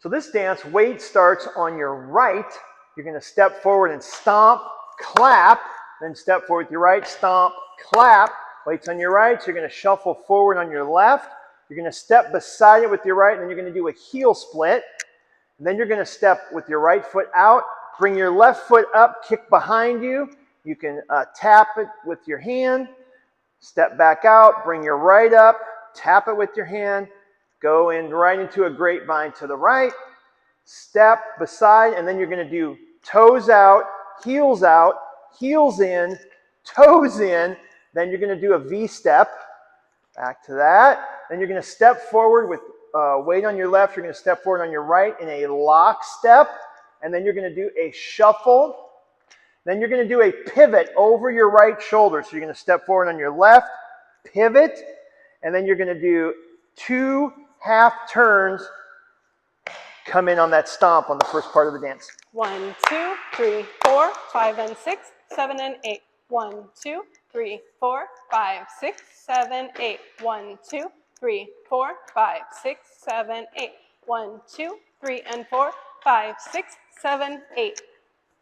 So this dance, weight starts on your right. You're going to step forward and stomp, clap, then step forward with your right, stomp, clap. Weight's on your right, so you're going to shuffle forward on your left. You're going to step beside it with your right, and then you're going to do a heel split. And then you're going to step with your right foot out, bring your left foot up, kick behind you. You can tap it with your hand, step back out, bring your right up, tap it with your hand, go in right into a grapevine to the right, step beside, and then you're going to do toes out, heels in, toes in. Then you're going to do a V-step, back to that. Then you're going to step forward with weight on your left. You're going to step forward on your right in a lock step. And then you're going to do a shuffle. Then you're going to do a pivot over your right shoulder. So you're going to step forward on your left, pivot, and then you're going to do 2 half turns, come in on that stomp on the first part of the dance. 1, 2, 3, 4, 5, and 6, 7, and 8. 1, 2, 3, 4, 5, 6, 7, 8. 1, 2, 3, 4, 5, 6, 7, 8. 1, 2, 3, and 4, 5, 6, 7, 8.